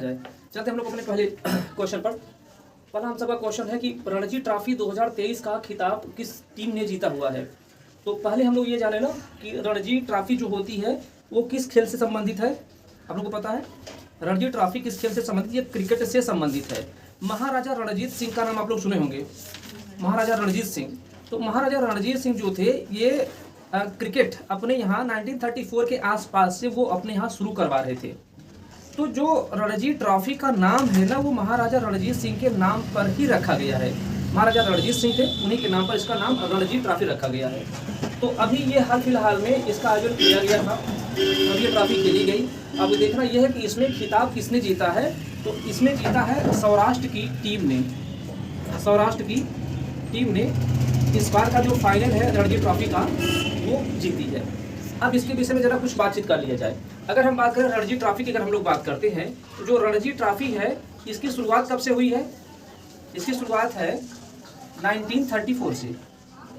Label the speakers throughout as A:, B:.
A: जाए। चलते हम लोग अपने पहले क्वेश्चन पर। पहला हम सबका क्वेश्चन है कि रणजी ट्रॉफी 2023 का खिताब किस टीम ने जीता हुआ है। तो पहले हम लोग ये जाने ना कि रणजी ट्रॉफी जो होती है वो किस खेल से संबंधित है। आप लोग को पता है रणजी ट्रॉफी किस खेल से संबंधित, ये क्रिकेट से संबंधित है। महाराजा रणजीत सिंह का नाम आप लोग सुने होंगे, महाराजा रणजीत सिंह। तो महाराजा रणजीत सिंह जो थे ये क्रिकेट अपने यहाँ 1934 के आसपास से वो अपने यहाँ शुरू करवा रहे थे। तो जो रणजी ट्रॉफी का नाम है ना वो महाराजा रणजीत सिंह के नाम पर ही रखा गया है। महाराजा रणजीत सिंह थे, उन्हीं के नाम पर इसका नाम रणजी ट्रॉफी रखा गया है। तो अभी ये हाल फिलहाल में इसका आयोजन किया गया था, अब ये ट्रॉफी खेली गई। अब देखना यह है कि इसमें खिताब किसने जीता है। तो इसमें जीता है सौराष्ट्र की टीम ने। सौराष्ट्र की टीम ने इस बार का जो फाइनल है रणजी ट्रॉफी का वो जीती है। अब इसके विषय में जरा कुछ बातचीत कर लिया जाए। अगर हम बात करें रणजी ट्रॉफी की, अगर हम लोग बात करते हैं तो जो रणजी ट्रॉफी है इसकी शुरुआत कब से हुई है। इसकी शुरुआत है 1934 से,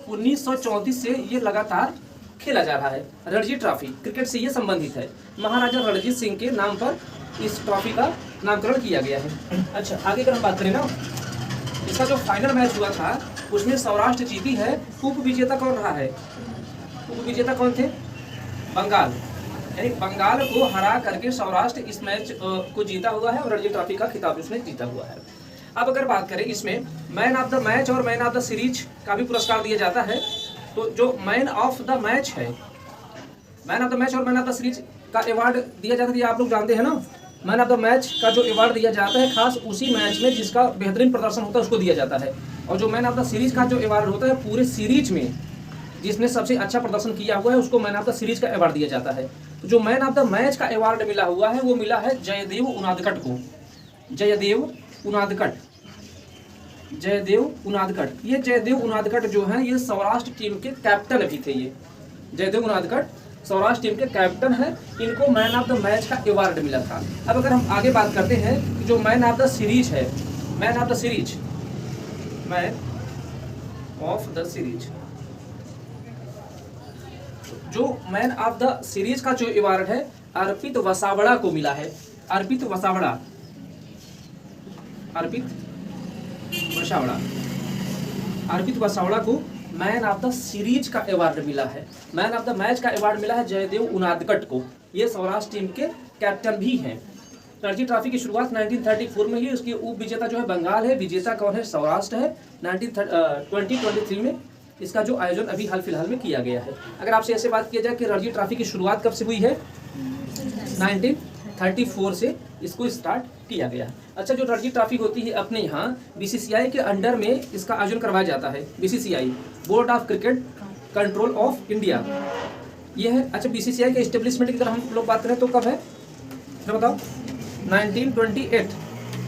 A: 1934 से ये लगातार खेला जा रहा है। रणजी ट्रॉफी क्रिकेट से ये संबंधित है। महाराजा रणजीत सिंह के नाम पर इस ट्रॉफी का नामकरण किया गया है। अच्छा, आगे अगर हम बात करें ना, इसका जो फाइनल मैच हुआ था उसमें सौराष्ट्र जीती है। उप विजेता कौन रहा है, उप विजेता कौन थे, बंगाल। यानी बंगाल को हरा करके सौराष्ट्र इस मैच को जीता हुआ है और रणजी ट्रॉफी का खिताब उसने जीता हुआ है। अब अगर बात करें इसमें मैन ऑफ द मैच और मैन ऑफ द सीरीज का भी पुरस्कार दिया जाता है। तो जो मैन ऑफ द मैच है, मैन ऑफ द मैच और मैन ऑफ द सीरीज का अवार्ड दिया जाता है, ये आप लोग जानते हैं ना। मैन ऑफ द मैच का जो अवार्ड दिया जाता है खास उसी मैच में जिसका बेहतरीन प्रदर्शन होता है उसको दिया जाता है। और जो मैन ऑफ द सीरीज का जो अवार्ड होता है पूरे सीरीज में जिसने सबसे अच्छा प्रदर्शन किया हुआ है उसको मैन ऑफ द सीरीज का अवार्ड दिया जाता है। तो जो मैन ऑफ द मैच का अवार्ड मिला हुआ है वो मिला है जयदेव उनादकट को। जयदेव उनादकट, जयदेव उनादकट। ये जयदेव उनादकट जो है ये सौराष्ट्र टीम के कैप्टन भी थे। ये जयदेव उनादकट सौराष्ट्र टीम के कैप्टन है। इनको मैन ऑफ द मैच का अवार्ड मिला था। अब अगर हम आगे बात करते हैं कि जो मैन ऑफ द सीरीज है, man of the series, man of the series, जो मैन ऑफ द सीरीज का जो अवार्ड है अर्पित वसावड़ा को मिला है। अर्पित वसावड़ा, अर्पित वसावड़ा, अर्पित वसावड़ा को मैन ऑफ द सीरीज का अवार्ड मिला है। मैन ऑफ द मैच का अवार्ड मिला है जयदेव उनादकट को। ये सौराष्ट्र टीम के कैप्टन भी हैं। रणजी ट्रॉफी की शुरुआत 1934 में ही, उसकी उप विजेता जो है बंगाल है, विजेता कौन है, सौराष्ट्र है। 2023 में इसका जो आयोजन अभी हाल फिलहाल में किया गया है। अगर आपसे ऐसे बात किया जाए कि रणजी ट्रॉफी की शुरुआत कब से हुई है, 1934 से इसको स्टार्ट किया गया है। अच्छा, जो रणजी ट्रॉफी होती है अपने यहाँ बीसीसीआई के अंडर में इसका आयोजन करवाया जाता है। BCCI, board of cricket control of India, ये है। अच्छा, बीसीसीआई के एस्टेब्लिशमेंट की अगर हम लोग बात करें तो कब है, तो बताओ, 1928।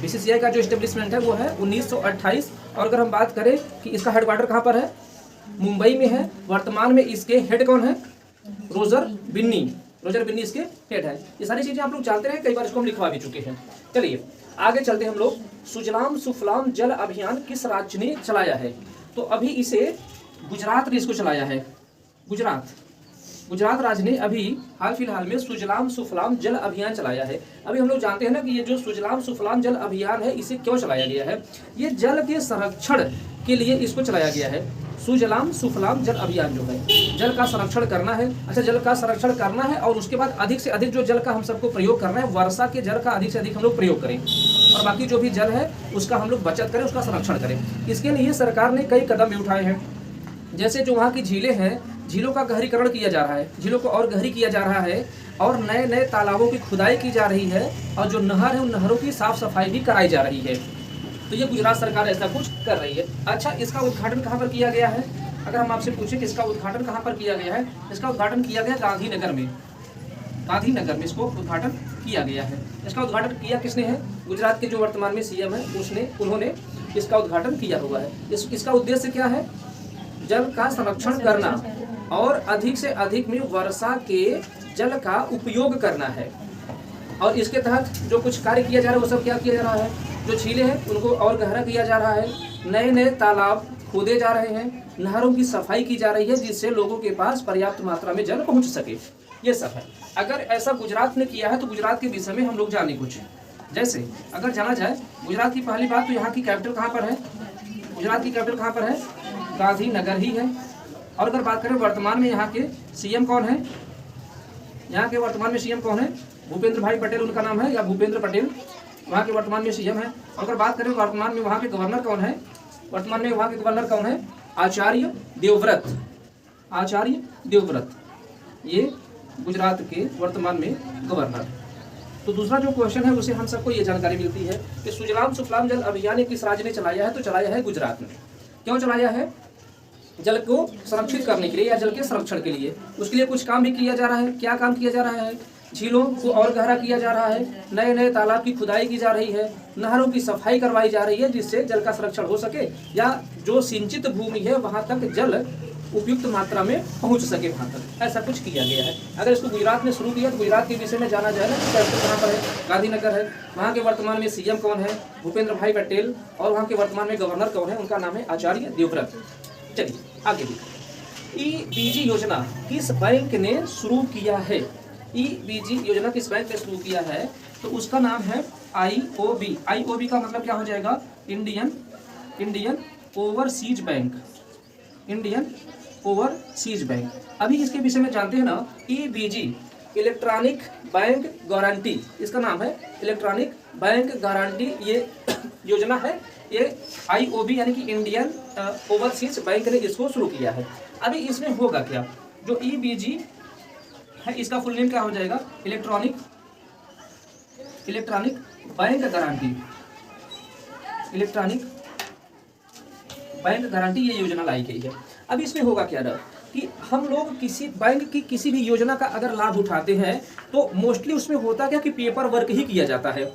A: बीसीसीआई का जो एस्टेब्लिशमेंट है वो है 1928। और अगर हम बात करें कि इसका हेडक्वार्टर कहाँ पर है, मुंबई में है। वर्तमान में इसके हेड कौन है, रोजर बिन्नी। रोजर बिन्नी इसके हेड है। ये सारी चीजें आप लोग जानते हैं, कई बार इसको हम लिखवा भी चुके हैं। चलिए आगे चलते हैं हम लोग। सुजलाम सुफलाम जल अभियान किस राज्य ने चलाया है। तो अभी इसे गुजरात ने इसको चलाया है। गुजरात राज्य ने अभी हाल फिलहाल में सुजलाम सुफलाम जल अभियान चलाया है। अभी हम लोग जानते हैं ना कि ये जो सुजलाम सुफलाम जल अभियान है इसे क्यों चलाया गया है। ये जल के संरक्षण के लिए इसको चलाया गया है। सुजलाम सुफलाम जल अभियान जो है जल का संरक्षण करना है। अच्छा, जल का संरक्षण करना है और उसके बाद अधिक से अधिक जो जल का हम सबको प्रयोग करना है, वर्षा के जल का अधिक से अधिक हम लोग प्रयोग करें और बाकी जो भी जल है उसका हम लोग बचत करें, उसका संरक्षण करें। इसके लिए सरकार ने कई कदम भी उठाए हैं। जैसे जो वहाँ की झीलें हैं, झीलों का गहरीकरण किया जा रहा है, झीलों को और गहरी किया जा रहा है और नए नए तालाबों की खुदाई की जा रही है और जो नहर है उन नहरों की साफ सफाई भी कराई जा रही है। तो ये गुजरात सरकार ऐसा कुछ कर रही है। अच्छा, इसका उद्घाटन कहाँ पर किया गया है। अगर हम आपसे पूछें कि इसका उद्घाटन कहाँ पर किया गया है, इसका उद्घाटन किया गया गांधीनगर में। गांधीनगर में इसको उद्घाटन किया गया है। इसका उद्घाटन किया किसने है, गुजरात के जो वर्तमान में सीएम है उन्होंने इसका उद्घाटन किया हुआ है। इसका उद्देश्य क्या है, जल का संरक्षण करना और अधिक से अधिक में वर्षा के जल का उपयोग करना है। और इसके तहत जो कुछ कार्य किया जा रहा है वो सब क्या किया जा रहा है, जो झीलें हैं उनको और गहरा किया जा रहा है, नए नए तालाब खोदे जा रहे हैं, नहरों की सफाई की जा रही है जिससे लोगों के पास पर्याप्त मात्रा में जल पहुंच सके। ये सब है। अगर ऐसा गुजरात ने किया है तो गुजरात के विषय में हम लोग जाने कुछ। जैसे अगर जाना जाए गुजरात की पहली बात, तो यहाँ की कैपिटल कहाँ पर है? गुजरात की कैपिटल कहाँ पर है? गांधीनगर ही है। और अगर बात करें वर्तमान में यहाँ के सीएम कौन है? यहाँ के वर्तमान में सीएम कौन है? भूपेंद्र भाई पटेल उनका नाम है, या भूपेंद्र पटेल वहाँ के वर्तमान में सीएम है। और अगर बात करें वर्तमान में वहाँ के गवर्नर कौन है? वर्तमान में वहाँ के गवर्नर कौन है? आचार्य देवव्रत। आचार्य देवव्रत ये गुजरात के वर्तमान में गवर्नर। तो दूसरा जो क्वेश्चन है उसे हम सबको ये जानकारी मिलती है कि सुजलाम सुफलाम जल अभियान किस राज्य ने चलाया है? तो चलाया है गुजरात ने। क्यों चलाया है? जल को संरक्षित करने के लिए या जल के संरक्षण के लिए। उसके लिए कुछ काम भी किया जा रहा है। क्या काम किया जा रहा है? झीलों को और गहरा किया जा रहा है, नए नए तालाब की खुदाई की जा रही है, नहरों की सफाई करवाई जा रही है, जिससे जल का संरक्षण हो सके या जो सिंचित भूमि है वहाँ तक जल उपयुक्त मात्रा में पहुँच सके, वहाँ तक ऐसा कुछ किया गया है। अगर इसको गुजरात ने शुरू किया तो गुजरात के विषय में जाना जाए ना, तो कैपिटल कहाँ पर है? गांधीनगर है। वहाँ के वर्तमान में सीएम कौन है? भूपेंद्र भाई पटेल। और वहाँ के वर्तमान में गवर्नर कौन है? उनका नाम है आचार्य देवव्रत। चलिए आगे भी। ईबीजी योजना किस बैंक ने शुरू किया है? ईबीजी योजना किस बैंक ने शुरू किया है? तो उसका नाम है आईओबी। आईओबी का मतलब क्या हो जाएगा? Indian overseas bank. Indian overseas bank. अभी इसके विषय में जानते हैं ना, ईबीजी इलेक्ट्रॉनिक बैंक गारंटी, इसका नाम है इलेक्ट्रॉनिक बैंक गारंटी। ये योजना है, ये आईओबी यानी कि इंडियन ओवरसीज बैंक ने इसको शुरू किया है। अभी इसमें होगा क्या? जो ईबीजी है इसका फुल नेम क्या हो जाएगा? Electronic bank guarantee. Electronic bank guarantee ये योजना लाई गई है। अब इसमें होगा क्या ना कि हम लोग किसी बैंक की किसी भी योजना का अगर लाभ उठाते हैं तो मोस्टली उसमें होता क्या कि पेपर वर्क ही किया जाता है,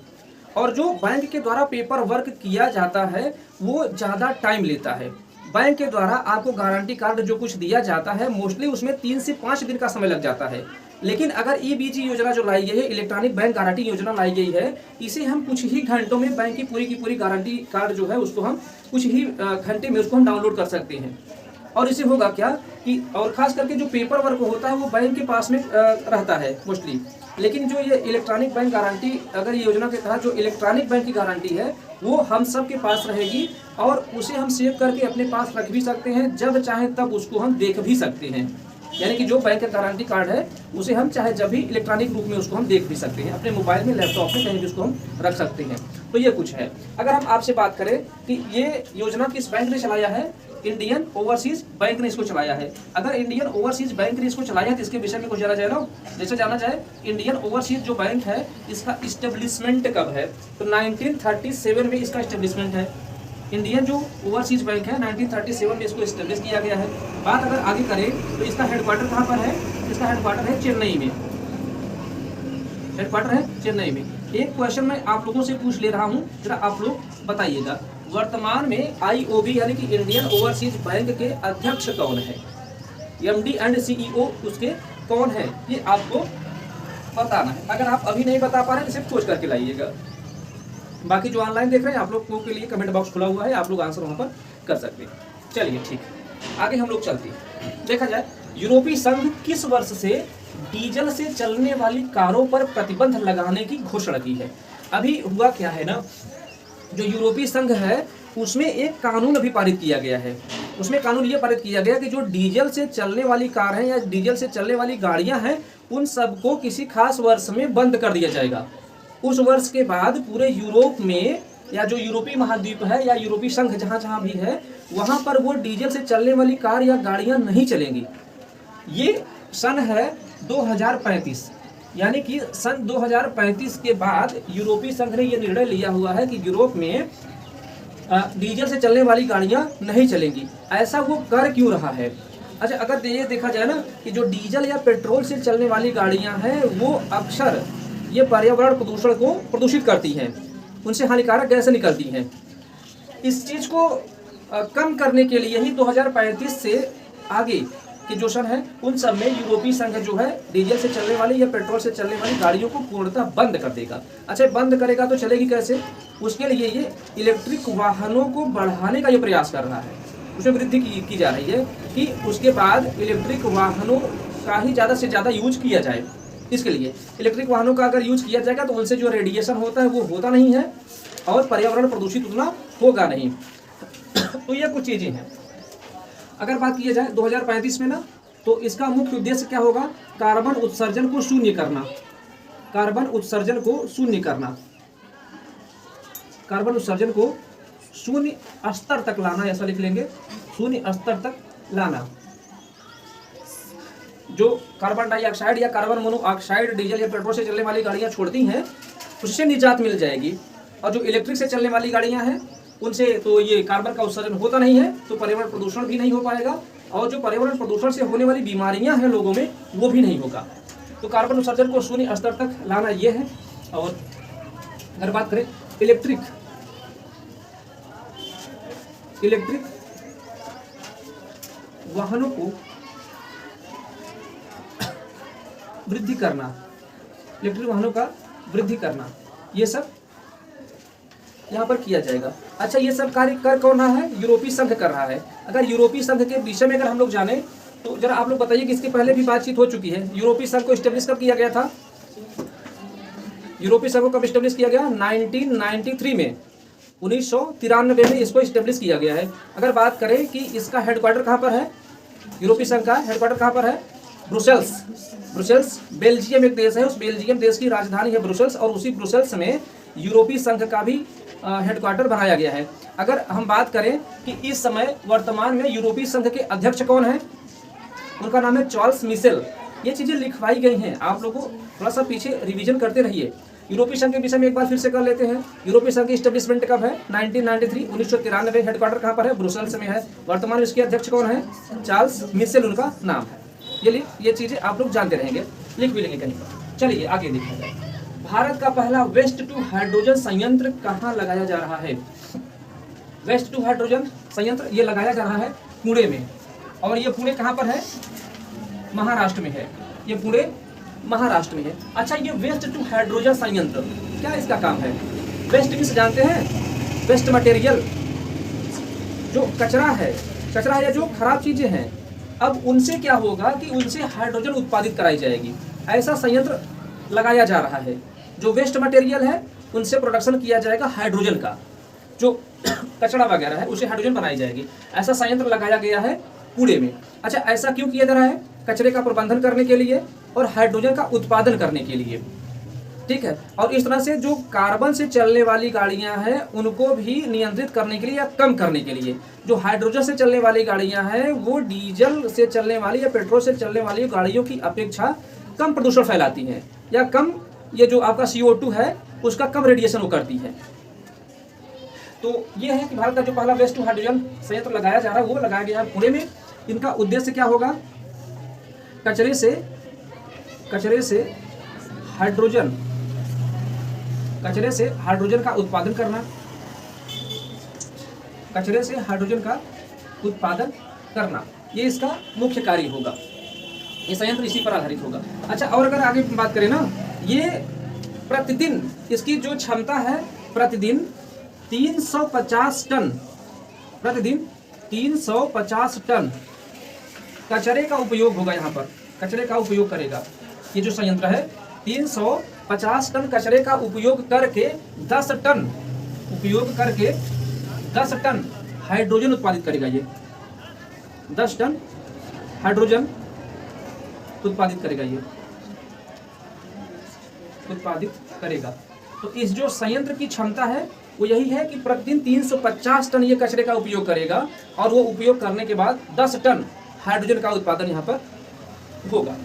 A: और जो बैंक के द्वारा पेपर वर्क किया जाता है वो ज़्यादा टाइम लेता है। बैंक के द्वारा आपको गारंटी कार्ड जो कुछ दिया जाता है मोस्टली उसमें 3 से 5 दिन का समय लग जाता है। लेकिन अगर ईबीजी योजना जो लाई गई है, इलेक्ट्रॉनिक बैंक गारंटी योजना लाई गई है, इसे हम कुछ ही घंटों में बैंक की पूरी गारंटी कार्ड जो है उसको हम कुछ ही घंटे में उसको हम डाउनलोड कर सकते हैं। और इससे होगा क्या कि और खास करके जो पेपर वर्क होता है वो बैंक के पास में रहता है मोस्टली। लेकिन जो ये इलेक्ट्रॉनिक बैंक गारंटी, अगर ये योजना के तहत जो इलेक्ट्रॉनिक बैंक की गारंटी है वो हम सब के पास रहेगी, और उसे हम सेव करके अपने पास रख भी सकते हैं, जब चाहे तब उसको हम देख भी सकते हैं। यानी कि जो बैंक का गारंटी कार्ड है उसे हम चाहे जब भी इलेक्ट्रॉनिक रूप में उसको हम देख भी सकते हैं, अपने मोबाइल में, लैपटॉप में, कहीं भी उसको हम रख सकते हैं। तो ये कुछ है। अगर हम आपसे बात करें कि ये योजना किस बैंक ने चलाया है? इंडियन ओवरसीज बैंक ने इसको चलाया है। अगर इंडियन ओवरसीज बैंक ने इसको चलाया तो इसके विषय में कुछ जाना जाए ना। जैसे जाना जाए इंडियन ओवरसीज जो बैंक है इसका इस्टेब्लिशमेंट कब है? तो 1937 में इसका इस्टेब्लिशमेंट है। इंडियन जो ओवरसीज बैंक है 1937 में इसको इस्टेब्लिश किया गया है। बात अगर आगे करें तो इसका हेडक्वार्टर कहाँ पर है? इसका हेडक्वार्टर है चेन्नई में। हेडक्वार्टर है चेन्नई में। एक क्वेश्चन मैं आप लोगों से पूछ ले रहा हूँ, जरा आप लोग बताइएगा, वर्तमान में आईओबी यानी कि इंडियन ओवरसीज बैंक के अध्यक्ष कौन है? एमडी एंड सीईओ उसके कौन है? ये आपको बताना है। अगर आप अभी नहीं बता पा रहे हैं तो सिर्फ सोच करके लाइएगा। बाकी जो ऑनलाइन देख रहे हैं आप लोग के लिए कमेंट बॉक्स खुला हुआ है, आप लोग आंसर वहां पर कर सकते हैं। चलिए ठीक है, आगे हम लोग चलते हैं। देखा जाए यूरोपीय संघ किस वर्ष से डीजल से चलने वाली कारों पर प्रतिबंध लगाने की घोषणा की है? अभी हुआ क्या है ना, जो यूरोपीय संघ है उसमें एक कानून अभी पारित किया गया है। उसमें कानून ये पारित किया गया कि जो डीजल से चलने वाली कार हैं या डीजल से चलने वाली गाड़ियां हैं उन सबको किसी खास वर्ष में बंद कर दिया जाएगा। उस वर्ष के बाद पूरे यूरोप में या जो यूरोपीय महाद्वीप है या यूरोपीय संघ जहाँ जहाँ भी है वहाँ पर वो डीजल से चलने वाली कार या गाड़ियाँ नहीं चलेंगी। ये सन है 2035, यानी कि सन 2035 के बाद यूरोपीय संघ ने यह निर्णय लिया हुआ है कि यूरोप में डीजल से चलने वाली गाड़ियां नहीं चलेंगी। ऐसा वो कर क्यों रहा है? अच्छा, अगर ये देखा जाए ना कि जो डीजल या पेट्रोल से चलने वाली गाड़ियां हैं वो अक्सर ये पर्यावरण प्रदूषण को प्रदूषित करती हैं, उनसे हानिकारक गैसें निकलती हैं। इस चीज़ को कम करने के लिए ही 2035 से आगे कि जो सन है उन सब में यूरोपीय संघ जो है डीजल से चलने वाली या पेट्रोल से चलने वाली गाड़ियों को पूर्णतः बंद कर देगा। अच्छा, बंद करेगा तो चलेगी कैसे? उसके लिए ये इलेक्ट्रिक वाहनों को बढ़ाने का ये प्रयास कर रहा है, उसमें वृद्धि की जा रही है कि उसके बाद इलेक्ट्रिक वाहनों का ही ज़्यादा से ज़्यादा यूज किया जाए। इसके लिए इलेक्ट्रिक वाहनों का अगर यूज किया जाएगा तो उनसे जो रेडिएशन होता है वो होता नहीं है और पर्यावरण प्रदूषित उतना होगा नहीं। तो ये कुछ चीज़ें हैं। अगर बात की जाए 2035 में ना, तो इसका मुख्य उद्देश्य क्या होगा? कार्बन उत्सर्जन को शून्य करना। कार्बन उत्सर्जन को शून्य करना, कार्बन उत्सर्जन को शून्य स्तर तक लाना, ऐसा लिख लेंगे, शून्य स्तर तक लाना। जो कार्बन डाइऑक्साइड या कार्बन मोनोऑक्साइड डीजल या पेट्रोल से चलने वाली गाड़ियां छोड़ती हैं उससे निजात मिल जाएगी, और जो इलेक्ट्रिक से चलने वाली गाड़ियां हैं उनसे तो ये कार्बन का उत्सर्जन होता नहीं है, तो पर्यावरण प्रदूषण भी नहीं हो पाएगा, और जो पर्यावरण प्रदूषण से होने वाली बीमारियां हैं लोगों में वो भी नहीं होगा। तो कार्बन उत्सर्जन को शून्य स्तर तक लाना ये है। और अगर बात करें इलेक्ट्रिक वाहनों को वृद्धि करना, इलेक्ट्रिक वाहनों का वृद्धि करना, ये सब यहाँ पर किया जाएगा। अच्छा, ये सब कार्य कर कौन रहा है? यूरोपीय संघ कर रहा है। अगर यूरोपीय संघ के विषय में अगर हम लोग जाने तो जरा आप लोग बताइए कि इसके पहले भी बातचीत हो चुकी है। यूरोपीय संघ को स्टेब्लिश कब किया गया था? यूरोपीय संघ को कब स्टेब्लिश किया गया? 1993 में, 1993 में इसको स्टेब्लिश किया गया है। अगर बात करें कि इसका हेडक्वार्टर कहाँ पर है, यूरोपीय संघ का हेडक्वार्टर कहाँ पर है? ब्रुसेल्स। ब्रुसेल्स बेल्जियम एक देश है, उस बेल्जियम देश की राजधानी है ब्रुसेल्स, और उसी ब्रुसेल्स में यूरोपीय संघ का भी हेडक्वार्टर बनाया गया है। अगर हम बात करें कि इस समय वर्तमान में यूरोपीय संघ के अध्यक्ष कौन है, उनका नाम है चार्ल्स मिशेल। ये चीज़ें लिखवाई गई हैं, आप लोगों को थोड़ा सा पीछे रिवीजन करते रहिए। यूरोपीय संघ के विषय में एक बार फिर से कर लेते हैं। यूरोपीय संघ की स्टेब्लिशमेंट कब है? 1993, 1993। हेडक्वार्टर कहाँ पर है? ब्रुसेल्स में है। वर्तमान में इसके अध्यक्ष कौन है? चार्ल्स मिशेल उनका नाम है। ये चीज़ें आप लोग जानते रहेंगे, लिख भी लेंगे कहीं पर। चलिए आगे देखा जाए। भारत का पहला वेस्ट टू हाइड्रोजन संयंत्र कहाँ लगाया जा रहा है? वेस्ट टू हाइड्रोजन संयंत्र ये लगाया जा रहा है पुणे में, और ये पुणे कहाँ पर है? महाराष्ट्र में है। ये पुणे महाराष्ट्र में है। अच्छा, ये वेस्ट टू हाइड्रोजन संयंत्र क्या इसका काम है? वेस्ट किस जानते हैं? वेस्ट मटेरियल, जो कचरा है या जो खराब चीजें हैं, अब उनसे क्या होगा कि उनसे हाइड्रोजन उत्पादित कराई जाएगी। ऐसा संयंत्र लगाया जा रहा है। जो वेस्ट मटेरियल है उनसे प्रोडक्शन किया जाएगा हाइड्रोजन का, जो कचरा वगैरह है उसे हाइड्रोजन बनाई जाएगी। ऐसा संयंत्र लगाया गया है पुणे में। अच्छा, ऐसा क्यों किया जा रहा है? कचरे का प्रबंधन करने के लिए और हाइड्रोजन का उत्पादन करने के लिए, ठीक है। और इस तरह से जो कार्बन से चलने वाली गाड़ियां हैं उनको भी नियंत्रित करने के लिए या कम करने के लिए। जो हाइड्रोजन से चलने वाली गाड़ियां हैं वो डीजल से चलने वाली या पेट्रोल से चलने वाली गाड़ियों की अपेक्षा कम प्रदूषण फैलाती हैं, या कम, ये जो आपका CO2 है उसका कम रेडिएशन वो करती है। तो ये है कि भारत का जो पहला वेस्ट टू हाइड्रोजन संयंत्र लगाया जा रहा है वो लगाया गया है पुणे में। इनका उद्देश्य क्या होगा? कचरे से हाइड्रोजन का उत्पादन करना, कचरे से हाइड्रोजन का उत्पादन करना, ये इसका मुख्य कार्य होगा। ये संयंत्र इसी पर आधारित होगा। अच्छा, और अगर आगे बात करें ना, ये प्रतिदिन इसकी जो क्षमता है प्रतिदिन 350 टन, प्रतिदिन 350 टन कचरे का उपयोग होगा। यहाँ पर कचरे का उपयोग करेगा ये जो संयंत्र है। 350 टन कचरे का उपयोग करके 10 टन हाइड्रोजन उत्पादित करेगा। ये 10 टन हाइड्रोजन उत्पादित करेगा, ये उत्पादित करेगा। तो इस जो संयंत्र की क्षमता है वो यही है कि प्रतिदिन 350 टन ये कचरे का उपयोग करेगा, और वो उपयोग करने के बाद 10 टन हाइड्रोजन का उत्पादन यहाँ पर होगा।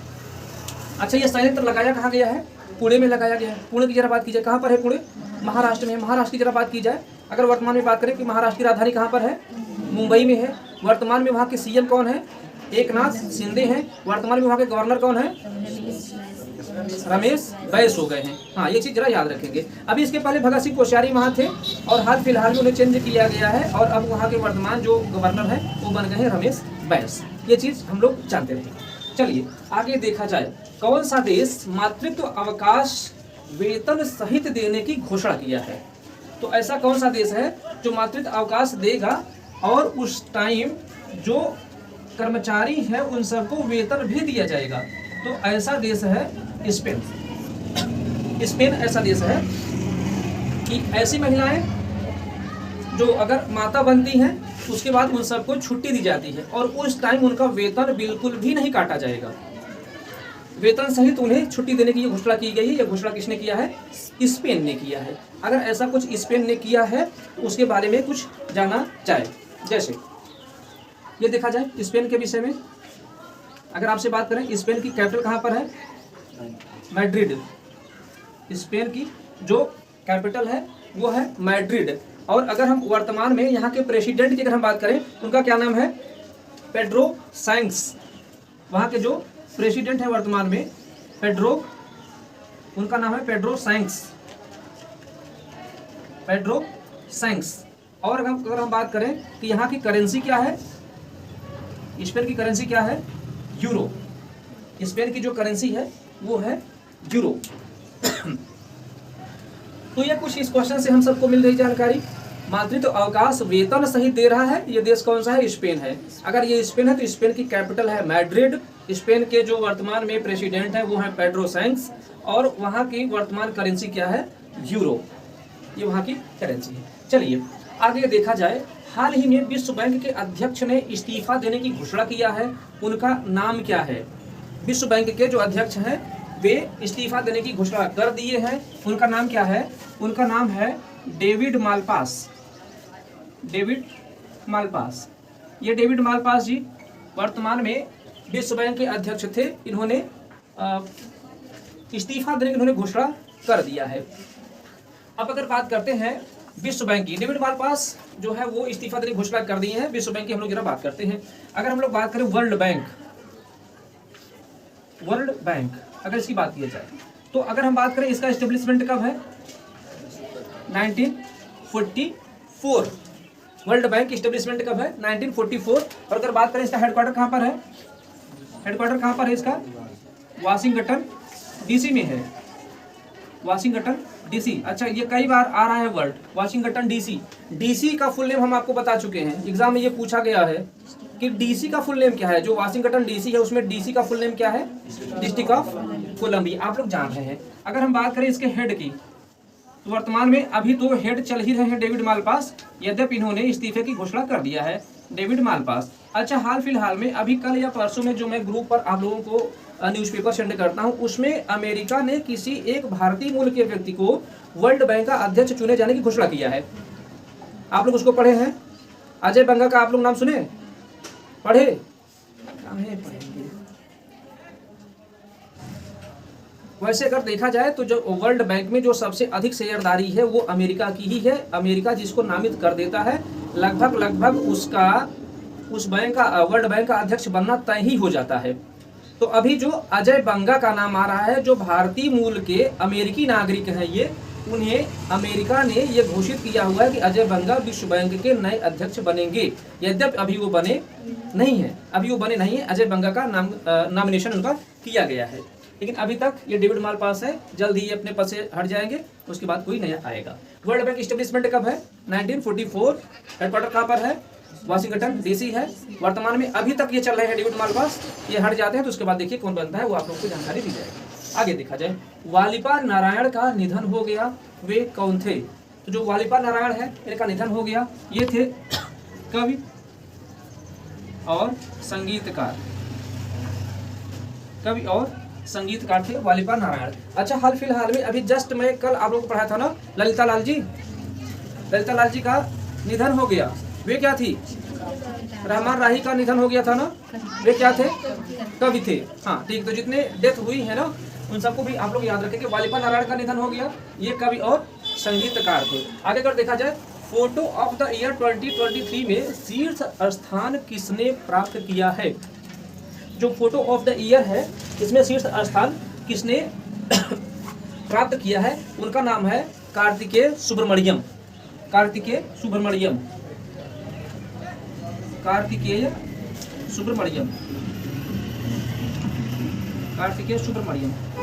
A: अच्छा, ये संयंत्र लगाया कहाँ गया है? पुणे में लगाया गया है। पुणे की जरा बात की जाए, कहाँ पर है पुणे? महाराष्ट्र में। महाराष्ट्र की जरा बात की जाए, अगर वर्तमान में बात करें कि महाराष्ट्र की राजधानी कहाँ पर है? मुंबई में है। वर्तमान में वहाँ के CM कौन है? एकनाथ शिंदे हैं। वर्तमान में वहाँ के गवर्नर कौन है? रमेश बैस हो गए हैं। हाँ, ये चीज़ जरा याद रखेंगे। अभी इसके पहले भगत सिंह कोश्यारी वहाँ थे, और हाल फिलहाल में उन्हें चेंज किया गया है, और अब वहाँ के वर्तमान जो गवर्नर है वो बन गए हैं रमेश बैस। ये चीज़ हम लोग जानते रहेंगे। चलिए आगे देखा जाए, कौन सा देश मातृत्व अवकाश वेतन सहित देने की घोषणा किया है? तो ऐसा कौन सा देश है जो मातृत्व अवकाश देगा और उस टाइम जो कर्मचारी है उन सबको वेतन भी दिया जाएगा? तो ऐसा देश है स्पेन। स्पेन ऐसा देश है कि ऐसी महिलाएं जो अगर माता बनती हैं उसके बाद उन सबको छुट्टी दी जाती है और उस टाइम उनका वेतन बिल्कुल भी नहीं काटा जाएगा। वेतन सहित उन्हें छुट्टी देने की ये घोषणा की गई है। ये घोषणा किसने किया है? स्पेन ने किया है। अगर ऐसा कुछ स्पेन ने किया है उसके बारे में कुछ जाना जाए, जैसे ये देखा जाए स्पेन के विषय में। अगर आपसे बात करें स्पेन की कैपिटल कहाँ पर है? मैड्रिड। स्पेन की जो कैपिटल है वो है मैड्रिड। और अगर हम वर्तमान में यहाँ के प्रेसिडेंट की अगर हम बात करें उनका क्या नाम है? पेड्रो सैंक्स। वहाँ के जो प्रेसिडेंट है वर्तमान में उनका नाम है पेड्रो सैंक्स। पेड्रो सैंक्स। और अगर हम बात करें कि यहाँ की करेंसी क्या है? स्पेन की करेंसी क्या है? यूरो। स्पेन की जो करेंसी है वो है यूरो। तो ये कुछ इस क्वेश्चन से हम सबको मिल रही जानकारी। मातृत्व अवकाश वेतन सहित दे रहा है। ये देश कौन सा है? स्पेन है। अगर ये स्पेन है तो स्पेन की कैपिटल है मैड्रिड। स्पेन के जो वर्तमान में प्रेसिडेंट है वो है पेड्रो सैंक्स और वहाँ की वर्तमान करेंसी क्या है? यूरो। ये वहाँ की करेंसी है। चलिए आगे देखा जाए। हाल ही में विश्व बैंक के अध्यक्ष ने इस्तीफा देने की घोषणा किया है। उनका नाम क्या है? विश्व बैंक के जो अध्यक्ष हैं वे इस्तीफा देने की घोषणा कर दिए हैं। उनका नाम क्या है? उनका नाम है डेविड मालपास। David Malpass. ये डेविड मालपास जी वर्तमान में विश्व बैंक के अध्यक्ष थे। इन्होंने इस्तीफा देने की इन्होंने घोषणा कर दिया है। अब अगर बात करते हैं विश्व बैंक की, डेविड मालपास जो है वो इस्तीफा देने की घोषणा कर दी है। विश्व बैंक की हम लोग जरा बात करते हैं। अगर हम लोग बात करें वर्ल्ड बैंक अगर इसकी बात की जाए तो अगर हम बात करें इसका एस्टेब्लिशमेंट कब है? 1944। वर्ल्ड बैंक एस्टेब्लिशमेंट कब है? 1944। और अगर बात करें इसका हेडक्वार्टर कहाँ पर है? हेडक्वार्टर कहाँ पर है इसका? वाशिंगटन डीसी में है। Washington DC. अच्छा, ये कई बार आ रहा है वर्ड वाशिंगटन डीसी। डीसी का फुल नेम हम आपको बता चुके हैं, एग्जाम में ये पूछा गया है कि डीसी का फुल नेम क्या है। जो वाशिंगटन डीसी है उसमें डीसी का फुल नेम क्या है? District of Columbia. आप लोग जान रहे हैं। अगर हम बात करें इसके हेड की तो वर्तमान में अभी तो हेड चल ही रहे हैं डेविड मालपास, यद्यपि इन्होंने इस्तीफे की घोषणा कर दिया है डेविड मालपास। अच्छा, हाल फिलहाल में अभी कल या परसों में जो मैं ग्रुप पर आप लोगों को न्यूज़पेपर सेंड करता हूं उसमें अमेरिका ने किसी एक भारतीय मूल के व्यक्ति को वर्ल्ड बैंक का अध्यक्ष चुने जाने की घोषणा किया है। आप लोग उसको पढ़े हैं? अजय बंगा का आप लोग नाम सुने? पढ़े? वैसे अगर देखा जाए तो जो वर्ल्ड बैंक में जो सबसे अधिक शेयरदारी है वो अमेरिका की ही है। अमेरिका जिसको नामित कर देता है लगभग उसका उस बैंक का वर्ल्ड बैंक का अध्यक्ष बनना तय ही हो जाता है। तो अभी जो अजय बंगा का नाम आ रहा है जो भारतीय मूल के अमेरिकी नागरिक हैं, ये उन्हें अमेरिका ने ये घोषित किया हुआ है कि अजय बंगा विश्व बैंक के नए अध्यक्ष बनेंगे। यद्यपि अभी वो बने नहीं है। अजय बंगा का नॉमिनेशन उनका किया गया है, लेकिन अभी तक ये डेविड मालपास है। जल्द ही अपने पद से हट जाएंगे, उसके बाद कोई नया आएगा। वर्ल्ड बैंक एस्टेब्लिशमेंट कब है? 1944। हेडक्वार्टर कहाँ पर है? वाशिंगटन डीसी है। वर्तमान में अभी तक ये चल रहे हैं डेविड मालपास। ये हट जाते हैं तो उसके बाद देखिए कौन बनता है, वो आप लोग को जानकारी दी जाएगी। आगे देखा जाए, वालीपा नारायण का निधन हो गया। वे कौन थे? तो जो वालीपा नारायण है इनका निधन हो गया। ये थे कवि और संगीतकार थे वालीपा नारायण। अच्छा, हाल फिलहाल में अभी जस्ट मैं कल आप लोगों को पढ़ाया था ना, ललिता लाल जी का निधन हो गया। वे क्या थी? रहमान राही का निधन हो गया था ना। वे क्या थे? कवि थे। हाँ ठीक, तो जितने डेथ हुई है ना उन सबको भी आप लोग याद रखें कि वालीपा नारायण का निधन हो गया। ये कवि और संगीतकार थे। आगे अगर देखा जाए, फोटो ऑफ द ईयर 2023 में शीर्ष स्थान किसने प्राप्त किया है? जो फोटो ऑफ द ईयर है इसमें शीर्ष स्थान किसने प्राप्त किया है? उनका नाम है कार्तिकेय सुब्रमण्यम।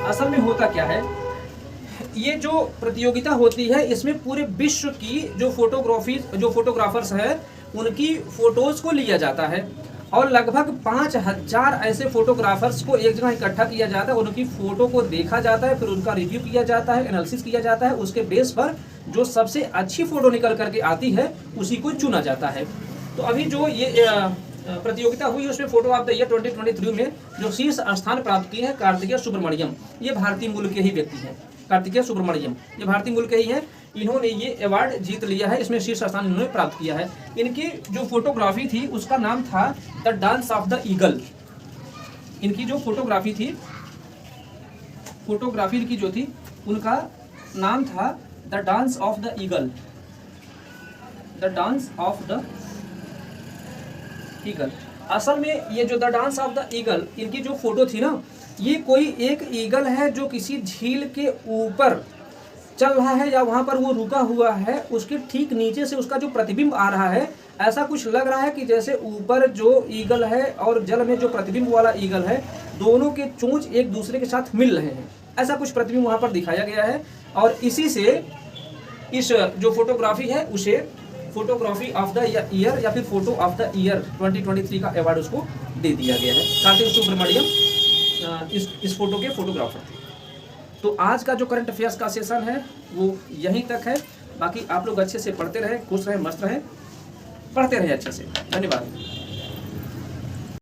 A: असल में होता क्या है, ये जो प्रतियोगिता होती है इसमें पूरे विश्व की जो फोटोग्राफर्स हैं उनकी फोटोज को लिया जाता है और लगभग 5000 ऐसे फोटोग्राफर्स को एक जगह इकट्ठा किया जाता है, उनकी फ़ोटो को देखा जाता है, फिर उनका रिव्यू किया जाता है, एनालिसिस किया जाता है, उसके बेस पर जो सबसे अच्छी फ़ोटो निकल करके आती है उसी को चुना जाता है। तो अभी जो ये प्रतियोगिता हुई उसमें फोटो ऑफ द ईयर 2023 में जो शीर्ष स्थान प्राप्त किए हैं कार्तिकेय सुब्रमण्यम, ये भारतीय मूल के ही व्यक्ति हैं। कार्तिकेय सुब्रमण्यम ये भारतीय मूल के ही हैं, इन्होंने ये अवार्ड जीत लिया है, इसमें शीर्ष स्थान इन्होंने प्राप्त किया है। इनकी जो फोटोग्राफी थी उसका नाम था the dance of the eagle. इनकी जो फोटोग्राफी थी, फोटोग्राफी इनकी जो थी उनका नाम था the dance of the eagle, the dance of the eagle. असल में ये जो the dance of the eagle, इनकी जो फोटो थी ना, ये कोई एक ईगल है जो किसी झील के ऊपर चल रहा है या वहाँ पर वो रुका हुआ है, उसके ठीक नीचे से उसका जो प्रतिबिंब आ रहा है, ऐसा कुछ लग रहा है कि जैसे ऊपर जो ईगल है और जल में जो प्रतिबिंब वाला ईगल है, दोनों के चोंच एक दूसरे के साथ मिल रहे हैं, ऐसा कुछ प्रतिबिंब वहाँ पर दिखाया गया है। और इसी से इस जो फोटोग्राफी है उसे फोटोग्राफी ऑफ द ईयर या फिर फोटो ऑफ द ईयर 2023 का अवार्ड उसको दे दिया गया है। कार्तिक सुब्रमण्यम इस फोटो के फोटोग्राफर थे। तो आज का जो करंट अफेयर्स का सेशन है वो यहीं तक है। बाकी आप लोग अच्छे से पढ़ते रहें, खुश रहें, मस्त रहें, पढ़ते रहें अच्छे से। धन्यवाद।